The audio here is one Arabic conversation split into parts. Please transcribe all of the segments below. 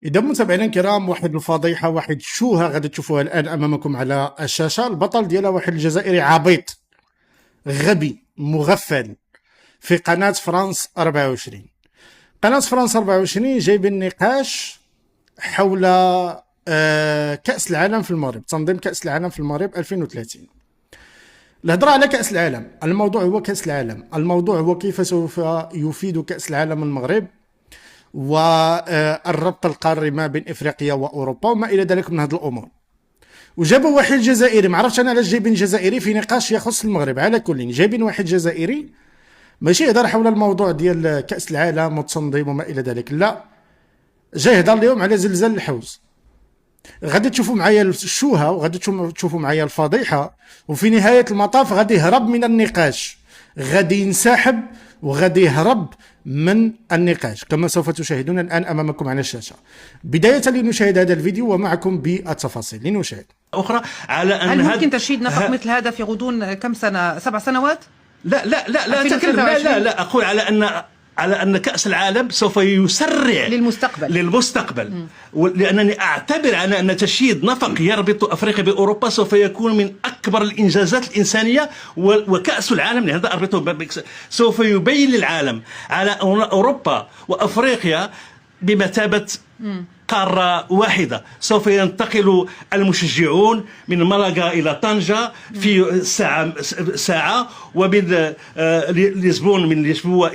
إذا متابعينا الكرام، واحد الفضيحة، واحد الشوهة غادي تشوفوها الآن أمامكم على الشاشة. البطل ديالها واحد الجزائري عبيط غبي مغفل في قناة فرانس 24. قناة فرانس 24 جايبين نقاش حول كأس العالم في المغرب، تنظيم كأس العالم في المغرب 2030. الهضرة على كأس العالم، الموضوع هو كأس العالم، الموضوع هو كيف سوف يفيد كأس العالم المغرب والربط القاري ما بين افريقيا واوروبا وما الى ذلك من هذه الامور. وجابوا واحد جزائري، ما عرفتش انا علاش جايبين جزائري في نقاش يخص المغرب. على كل جايبين واحد جزائري ماشي يهضر حول الموضوع ديال كأس العالم والتنظيم وما الى ذلك، لا، جاي يهضر اليوم على زلزال الحوز. غادي تشوفوا معايا الشوهه وغادي تشوفوا معايا الفضيحه، وفي نهايه المطاف غادي يهرب من النقاش، غادي ينسحب وغادي يهرب من النقاش كما سوف تشاهدون الآن أمامكم على الشاشة. بداية لنشاهد هذا الفيديو ومعكم بالتفاصيل. لنشاهد أخرى على أن هل ممكن تشييد نفق مثل هذا في غضون كم سنة؟ 7 سنوات؟ لا أقول على أن كأس العالم سوف يسرع للمستقبل. لأنني أعتبر على أن تشييد نفق يربط أفريقيا بأوروبا سوف يكون من أكبر الإنجازات الإنسانية. وكأس العالم لهذا أربطه سوف يبين للعالم على أوروبا وأفريقيا بمثابة قارة واحدة. سوف ينتقل المشجعون من مالاغا إلى طنجة في ساعة ومن لشبون من لشبوة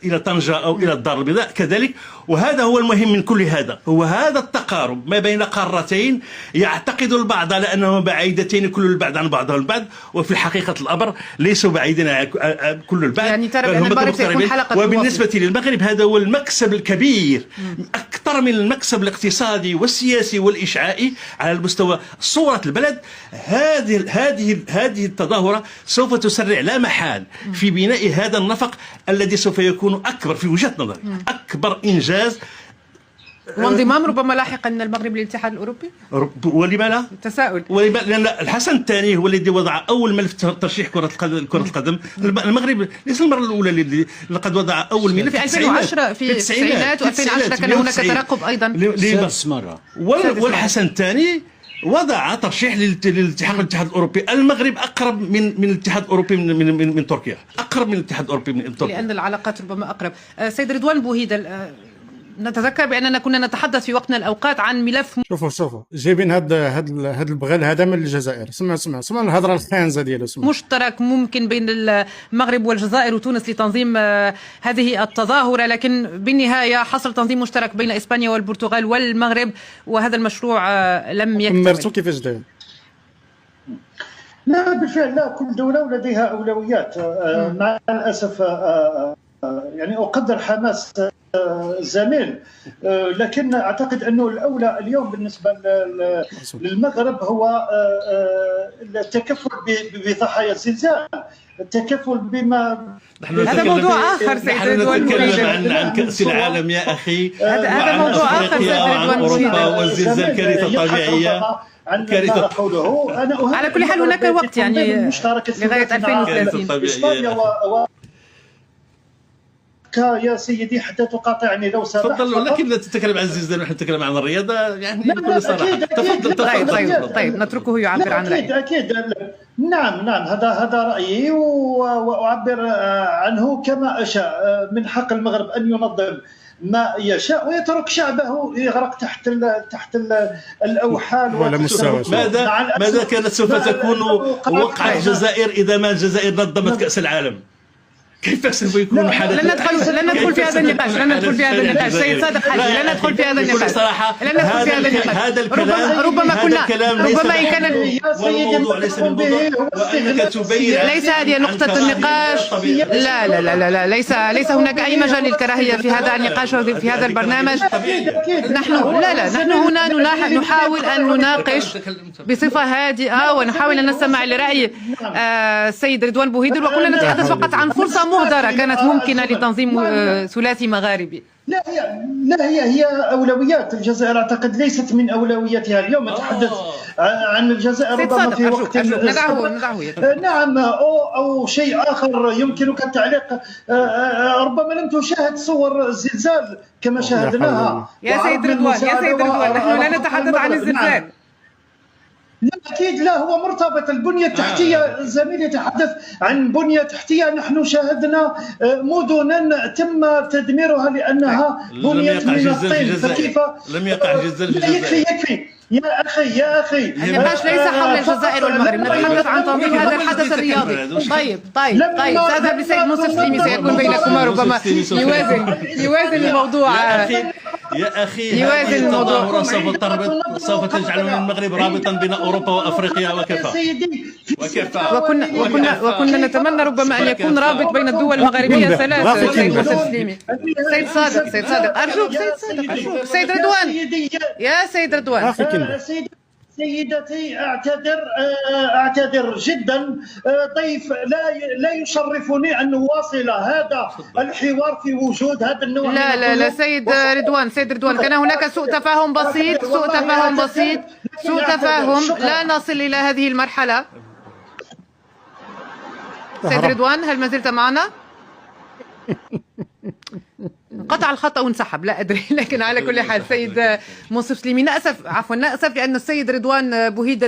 إلى طنجة أو إلى الدار البيضاء كذلك. وهذا هو المهم من كل هذا، هو هذا التقارب ما بين قارتين يعتقد البعض على أنهما بعيدتين كل البعد عن بعضها البعض، وفي حقيقة الأمر ليسوا بعيدين عن كل البعد، يعني ترى أن المغرب سيكون حلقة. وبالنسبة للمغرب هذا هو المكسب الكبير، أكثر من المكسب الاقتصادي والسياسي والإشعاعي على المستوى صورة البلد. هذه التظاهرة سوف تسرع لا محال في بناء هذا النفق الذي سوف يكون أكبر في وجهة نظري، أكبر إنجاز. وانضمام ربما لاحقا المغرب للاتحاد الأوروبي. ولما لا؟ تساؤل. لأن الحسن الثاني هو الذي وضع أول ملف ترشيح كرة القدم. المغرب ليس المرة الأولى اللي لقد وضع أول ملف في 2010 في التسعينات و2010 كان هناك ترقب أيضا. سادس مرة. والحسن الثاني وضع ترشيح للاتحاد الأوروبي. المغرب أقرب من الاتحاد الأوروبي من تركيا، أقرب من الاتحاد الأوروبي من تركيا، لأن العلاقات ربما أقرب. سيد رضوان بوهيدة، نتذكر بأننا كنا نتحدث في وقتنا الأوقات عن ملف. شوفوا جايبين هاد البغال هذا من الجزائر. سمع الهضره الخانزه ديالو. مشترك ممكن بين المغرب والجزائر وتونس لتنظيم هذه التظاهرة، لكن بالنهاية حصل تنظيم مشترك بين إسبانيا والبرتغال والمغرب، وهذا المشروع لم يكتمل. مرتو كيفاش داير؟ لا بالفعل، لا، كل دولة ولديها أولويات. مع الأسف يعني أقدر حماس الزميل، لكن أعتقد أنه الأولى اليوم بالنسبة للمغرب هو التكفل بضحايا الزلزال، التكفل بما هذا موضوع آخر. نحن نتكلم عن كأس العالم يا أخي، هذا موضوع آخر. عن أوروبا والزلزال كارثة طبيعية. على كل حال هناك وقت يعني لغاية 2030. يا سيدي حتى تقاطعني لو سمحت. تفضل، لكن لا تتكلم عن الزلزال ونحن نتكلم عن الرياضة يعني بكل صراحة. تفضل. طيب نتركه يعبر عن رأيه. أكيد. نعم هذا رأيي وأعبر عنه كما أشاء. من حق المغرب أن ينظم ما يشاء ويترك شعبه يغرق تحت الأوحال. ماذا كانت سوف تكون وقعة الجزائر إذا ما الجزائر نظمت كأس العالم؟ كيف سوف يكون حدث؟ لن ندخل في هذا النقاش. سيد صادق حاجي، لن ندخل في هذا النقاش. هذا الكلام ربما إن كان والموضوع ليس بالموضوع، وأنك تبين ليس هذه نقطة النقاش. لا ليس هناك أي مجال للكراهية في هذا النقاش وفي هذا البرنامج. نحن هنا نحاول أن نناقش بصفة هادئة ونحاول أن نستمع لرأي السيد رضوان بوهيدر، وكنا نتحدث فقط عن فرصة مهدرة كانت ممكنة لتنظيم ثلاثي مغاربي. لا هي اولويات الجزائر، اعتقد ليست من اولوياتها اليوم. اتحدث عن الجزائر ربما في وقت نعم او شيء اخر يمكنك التعليق. ربما لم تشاهد صور الزلزال كما شاهدناها. يا سيد رضوان نحن لا نتحدث عن الزلزال. لا أكيد، لا هو مرتبط. البنية التحتية زميلي يتحدث عن بنية تحتية. نحن شاهدنا مدنا تم تدميرها لأنها بنيت من الطين، فكيف لم يقع زلزال في الجزائر؟ يكفي يا أخي النقاش ليس حول الجزائر والمغرب، نتحدث عن تنظيم هذا الحدث الرياضي. طيب سأذهب للسيد منصف سليمي، سيكون بينكما ربما يوازن الموضوع. يا أخي هذه التظاهرة سوف تجعل من المغرب رابطا بين أوروبا وأفريقيا وكفى. وكنا نتمنى ربما أن يكون رابط بين الدول المغربية الثلاث. سيد منصف سليمي، سيد صادق أرجوك، سيد رضوان، يا سيد رضوان. سيدتي أعتذر جدا. ضيف لا يشرفني أن نواصل هذا الحوار في وجود هذا النوع. لا سيد رضوان كان هناك سوء تفاهم بسيط. لا نصل إلى هذه المرحلة. سيد رضوان هل ما زلت معنا؟ قطع الخط أو انسحب، لا أدري. لكن على كل حال سيد منصف سليمي، نأسف لأن السيد رضوان بوهيد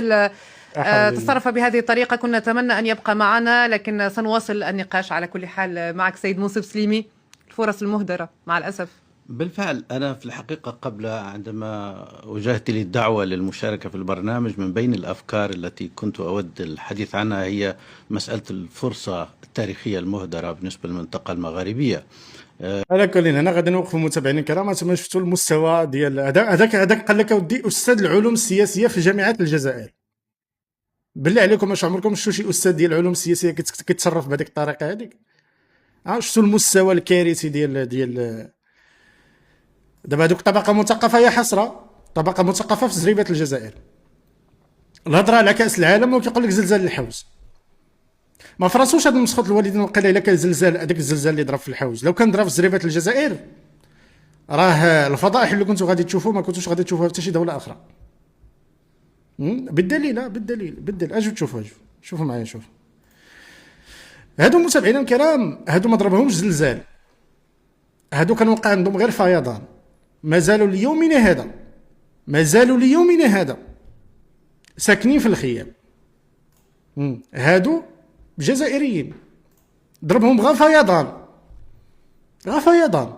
تصرف بهذه الطريقة. كنا نتمنى أن يبقى معنا، لكن سنواصل النقاش على كل حال معك سيد منصف سليمي. الفرص المهدرة مع الأسف. بالفعل أنا في الحقيقة عندما وجهت لي الدعوة للمشاركة في البرنامج، من بين الأفكار التي كنت أود الحديث عنها هي مسألة الفرصة التاريخية المهدرة بالنسبة للمنطقة المغاربية. على كل انا غادي نوقفوا متابعين الكرام. ما شفتوا المستوى ديال هذاك قال لك اودي استاذ العلوم السياسيه في جامعه الجزائر. بالله عليكم واش عمركم شفتوا شي استاذ ديال العلوم السياسيه كيتصرف بهذيك الطريقه هذيك؟ شفتوا المستوى الكارثي ديال دابا هذوك طبقه مثقفه، يا حسره، طبقه مثقفه في زريبه الجزائر. الهضره على كاس العالم وكيقول لك زلزال الحوز. ما فراسوش هذا المسخوط الوالدين وقيله الا كان زلزال، هذاك الزلزال اللي ضرب في الحوز لو كان ضرب في زريبه الجزائر راه الفضائح اللي كنتو غادي تشوفوا ما كنتوش غادي تشوفوها في شي دوله اخرى. بالدليل اجوا تشوفوا، شوفوا معايا. شوف هادو متابعينا الكرام، هادو ما ضربهمش زلزال، هادو كان وقع عندهم غير فيضان. مازالوا ليومنا هذا ساكنين في الخيام. هادو جزائريين ضربهم غا فيضان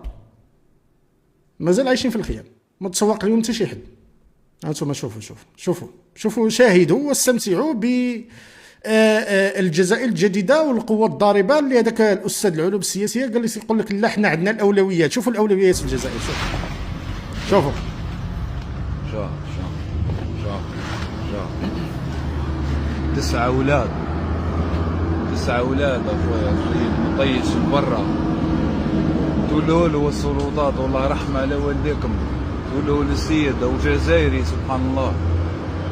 مازال عايشين في الخيام، ما تسوق لهم حتى شي حد. هانتوما شوفوا شاهدوا واستمتعوا ب الجزائر الجديده والقوه الضاربه اللي هذاك الاستاذ العلوم السياسيه قال لي يقول لك لا حنا عندنا الاولويات. شوفوا الاولويات في الجزائر. شوفوا 9 أولاد أخويا مطيش برا. تقولوا له السلطات والله رحمة على والديكم، تقولوا للسيد أو جزائري سبحان الله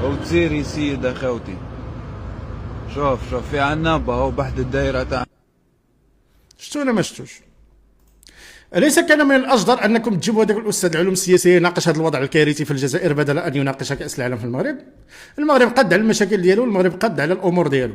أو جزائري سيد أخوتي. شوف في عنابة أو بحد الدائرة تاع. شفتوا ولا ما شفتوش؟ أليس كان من الأجدر أنكم تجيبوا هذاك الأستاذ العلوم السياسية يناقش هذا الوضع الكارثي في الجزائر بدل أن يناقش كأس العالم في المغرب؟ المغرب قد على المشاكل ديالو، المغرب قد على الأمور ديالو.